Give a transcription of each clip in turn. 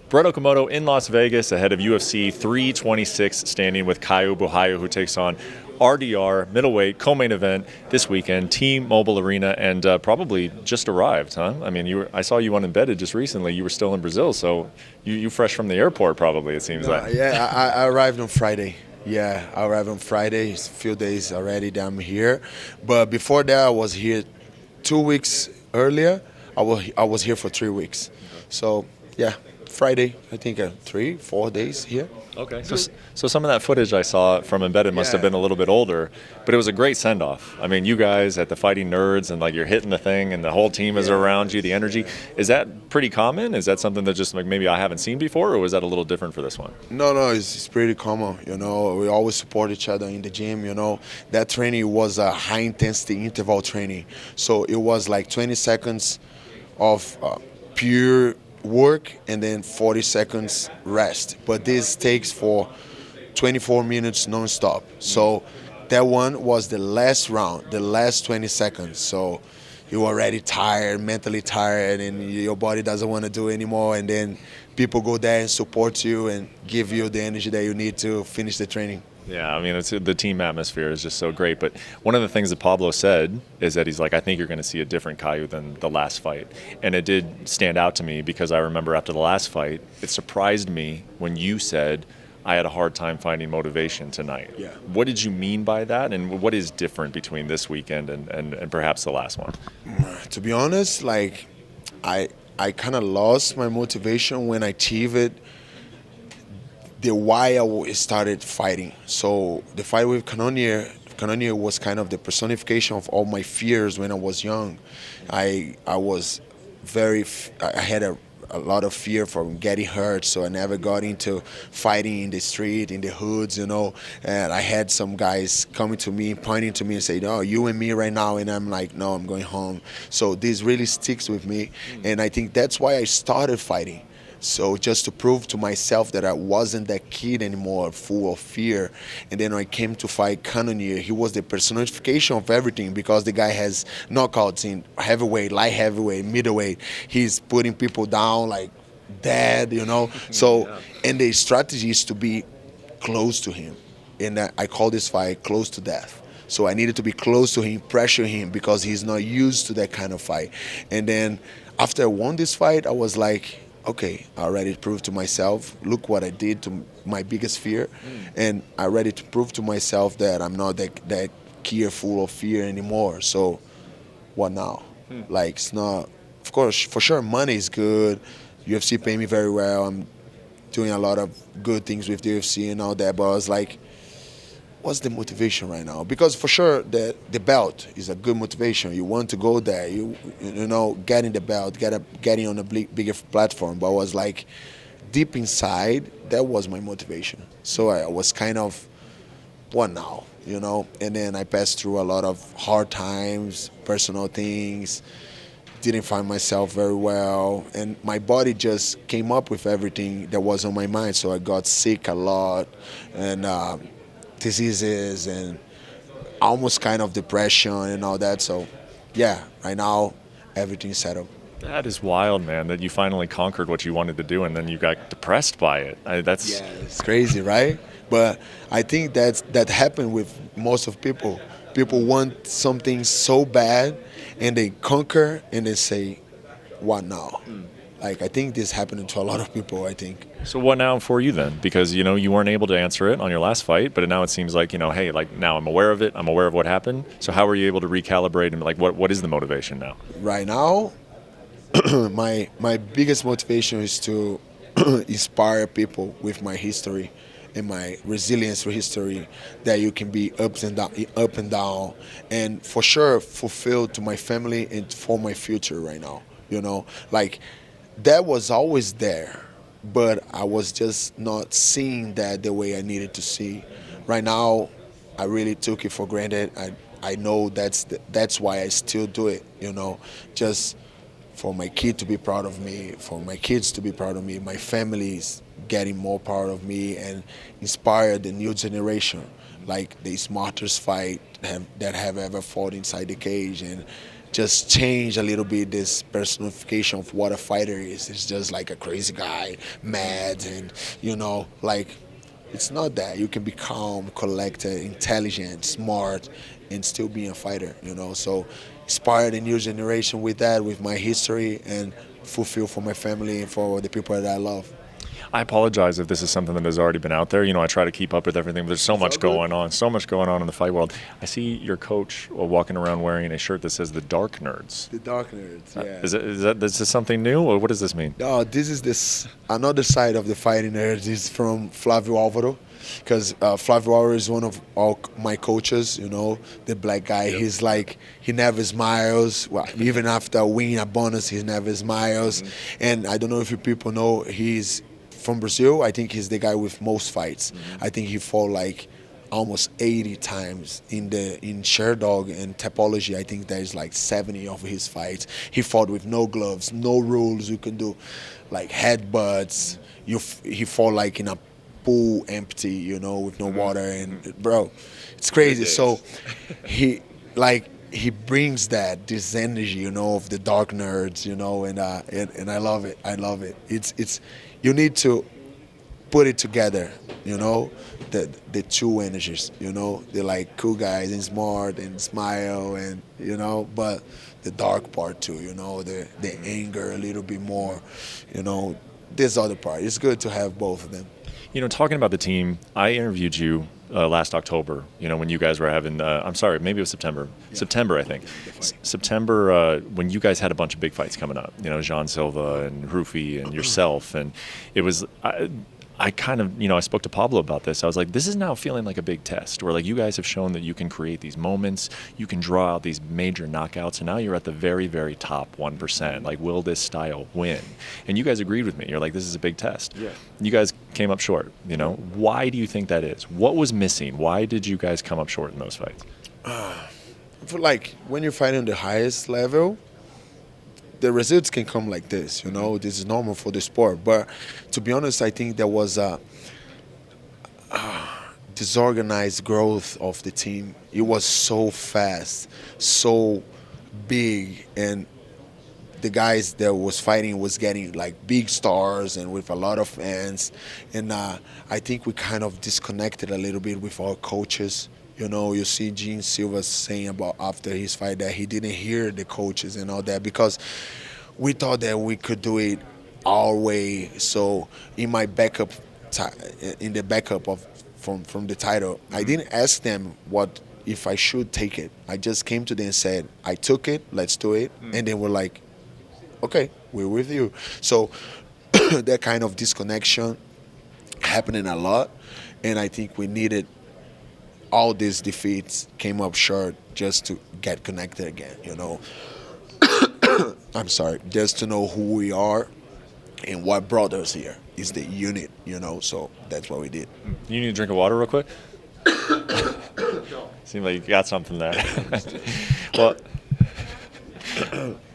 Brett Okamoto in Las Vegas ahead of UFC 326, standing with Caio Borralho, who takes on RDR, middleweight, co-main event this weekend, T-Mobile Arena, and probably just arrived, huh? I mean, I saw you unembedded just recently. You were still in Brazil, so you fresh from the airport probably, it seems like. Yeah, I arrived on Friday. Yeah, I arrived on Friday. It's a few days already that I'm here. But before that, I was here 2 weeks earlier. I was here for 3 weeks. So, yeah, Friday, I think 3-4 days here. Okay. So some of that footage I saw from Embedded must have been a little bit older, but it was a great send-off. I mean, you guys at the Fighting Nerds, and like you're hitting the thing and the whole team is around you, the energy. Is that pretty common? Is that something that just like maybe I haven't seen before, or was that a little different for this one? No, it's pretty common. We always support each other in the gym. That training was a high-intensity interval training. So it was like 20 seconds of pure work and then 40 seconds rest. But this takes for 24 minutes non-stop. So that one was the last round, the last 20 seconds. So you're already tired, mentally tired, and your body doesn't want to do anymore. And then people go there and support you and give you the energy that you need to finish the training. Yeah, I mean, the team atmosphere is just so great. But one of the things that Pablo said is that he's like, I think you're going to see a different Caio than the last fight. And it did stand out to me because I remember after the last fight, it surprised me when you said, I had a hard time finding motivation tonight. Yeah. What did you mean by that? And what is different between this weekend and perhaps the last one? To be honest, like, I kind of lost my motivation when I achieved the why I started fighting. So the fight with Cannonier was kind of the personification of all my fears when I was young. I had a lot of fear from getting hurt, so I never got into fighting in the street, in the hoods, and I had some guys coming to me, pointing to me and saying, "Oh, you and me right now," and I'm like, "No, I'm going home." So this really sticks with me, and I think that's why I started fighting. So just to prove to myself that I wasn't that kid anymore, full of fear. And then when I came to fight Cannonier, he was the personification of everything because the guy has knockouts in heavyweight, light heavyweight, middleweight. He's putting people down like dead, So, and the strategy is to be close to him. And I call this fight close to death. So I needed to be close to him, pressure him because he's not used to that kind of fight. And then after I won this fight, I was like, okay, I already proved to myself, look what I did to my biggest fear. And I already to prove to myself that I'm not that kid full of fear anymore. So what now? Like, it's not, of course, for sure, money is good. UFC pay me very well. I'm doing a lot of good things with the UFC and all that. But I was like, what's the motivation right now? Because for sure the belt is a good motivation. You want to go there, getting the belt, getting on a bigger platform. But I was like, deep inside, that was my motivation. So I was kind of, what now? And then I passed through a lot of hard times, personal things, didn't find myself very well, and my body just came up with everything that was on my mind. So I got sick a lot, and diseases and almost kind of depression and all that. So yeah, right now everything's settled. That is wild, man, that you finally conquered what you wanted to do and then you got depressed by it. It's crazy, right? But I think that happened with most of people. People want something so bad and they conquer and they say, what now? Like, I think this happened to a lot of people, I think. So what now for you then? Because, you weren't able to answer it on your last fight, but now it seems like, hey, like now I'm aware of it. I'm aware of what happened. So how were you able to recalibrate and like what is the motivation now? Right now, my biggest motivation is to inspire people with my history and my resilience history, that you can be up and down, and for sure fulfilled to my family and for my future right now. Like, that was always there, but I was just not seeing that the way I needed to see. Right now, I really took it for granted. I know that's why I still do it, just for my kid to be proud of me, for my kids to be proud of me, my family's getting more proud of me, and inspire the new generation, like the smartest fight that have ever fought inside the cage, and just change a little bit this personification of what a fighter is. It's just like a crazy guy, mad, and like it's not that. You can be calm, collected, intelligent, smart, and still be a fighter. So inspire the new generation with that, with my history, and fulfill for my family and for the people that I love. I apologize if this is something that has already been out there. I try to keep up with everything, but there's so much going on in the fight world. I see your coach walking around wearing a shirt that says "The Dark Nerds." The Dark Nerds, yeah. Is this something new, or what does this mean? No, this is another side of the fighting nerds. Is from Flavio Alvaro, because Flavio Alvaro is one of all my coaches. The black guy. Yep. He's like, he never smiles. Well, even after winning a bonus, he never smiles. Mm-hmm. And I don't know if you people know, he's from Brazil. I think he's the guy with most fights. Mm-hmm. I think he fought like almost 80 times in Sherdog and Topology. I think there's like 70 of his fights. He fought with no gloves, no rules. You can do like headbutts. He fought like in a pool empty, with no water. And bro, it's crazy. So he brings this energy, of the dark nerds, and I love it. I love it. It's you need to put it together, the two energies, they're like cool guys and smart and smile and but the dark part too, the anger a little bit more, this other part. It's good to have both of them. Talking about the team, I interviewed you last October, when you guys were having, I'm sorry, maybe it was September. Yeah. September, I think. September, when you guys had a bunch of big fights coming up, Jean Silva and Rufi and yourself. And it was, I kind of, I spoke to Pablo about this. I was like, this is now feeling like a big test where, like, you guys have shown that you can create these moments, you can draw out these major knockouts, and now you're at the very, very top 1%. Like, will this style win? And you guys agreed with me. You're like, this is a big test. Yeah. You guys came up short, Why do you think that is? What was missing? Why did you guys come up short in those fights? I feel like when you're fighting on the highest level, the results can come like this, This is normal for the sport. But to be honest, I think there was a disorganized growth of the team. It was so fast, so big, and the guys that was fighting was getting like big stars and with a lot of fans. And I think we kind of disconnected a little bit with our coaches. You see Gene Silva saying about after his fight that he didn't hear the coaches and all that because we thought that we could do it our way. So in my backup, from the title, I didn't ask them what if I should take it. I just came to them and said, I took it, let's do it. And they were like, okay, we're with you. So that kind of disconnection happening a lot, and I think we needed all these defeats came up short just to get connected again, I'm sorry, just to know who we are and what brought us here is the unit, so that's what we did. You need a drink of water real quick? Seemed like you got something there. Well,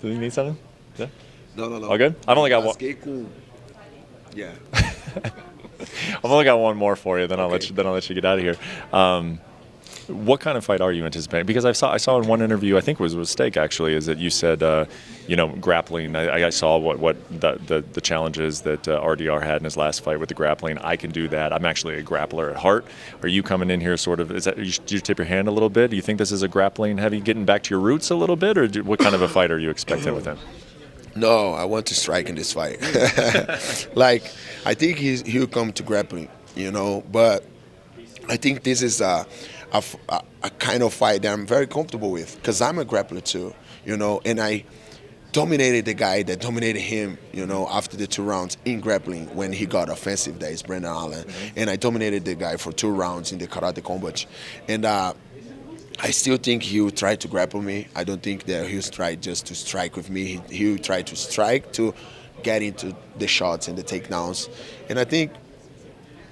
do you need something? Yeah? No. All good? I've only got one. Yeah. I've only got one more for you. Then I'll let you get out of here. What kind of fight are you anticipating? Because I saw in one interview, I think it was with Steak actually, is that you said, grappling. I saw what the challenges that RDR had in his last fight with the grappling. I can do that. I'm actually a grappler at heart. Are you coming in here sort of? Do you tip your hand a little bit? Do you think this is a grappling heavy, getting back to your roots a little bit, or what kind of a fight are you expecting with him? No, I want to strike in this fight. Like, I think he'll come to grappling, but I think this is a kind of fight that I'm very comfortable with because I'm a grappler too, and I dominated the guy that dominated him, after the 2 rounds in grappling when he got offensive, that is Brandon Allen. Mm-hmm. And I dominated the guy for 2 rounds in the karate combat. And I still think he'll try to grapple me. I don't think that he'll try just to strike with me. He'll try to strike to get into the shots and the takedowns. And I think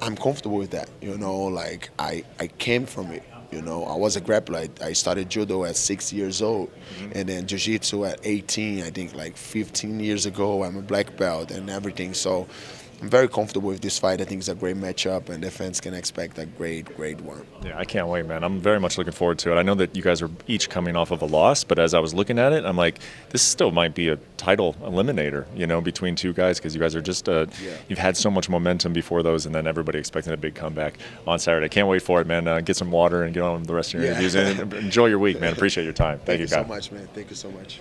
I'm comfortable with that. Like I came from it. I was a grappler. I started judo at 6 years old, and then jiu-jitsu at 18. I think like 15 years ago, I'm a black belt and everything. So I'm very comfortable with this fight. I think it's a great matchup, and the fans can expect a great one. Yeah, I can't wait, man. I'm very much looking forward to it. I know that you guys are each coming off of a loss, but as I was looking at it, I'm like, this still might be a title eliminator, between two guys, because you guys are just, you've had so much momentum before those, and then everybody expecting a big comeback on Saturday. Can't wait for it, man. Get some water and get on with the rest of your interviews. And enjoy your week, man. Appreciate your time. Thank you, so Kyle. much, man. Thank you so much.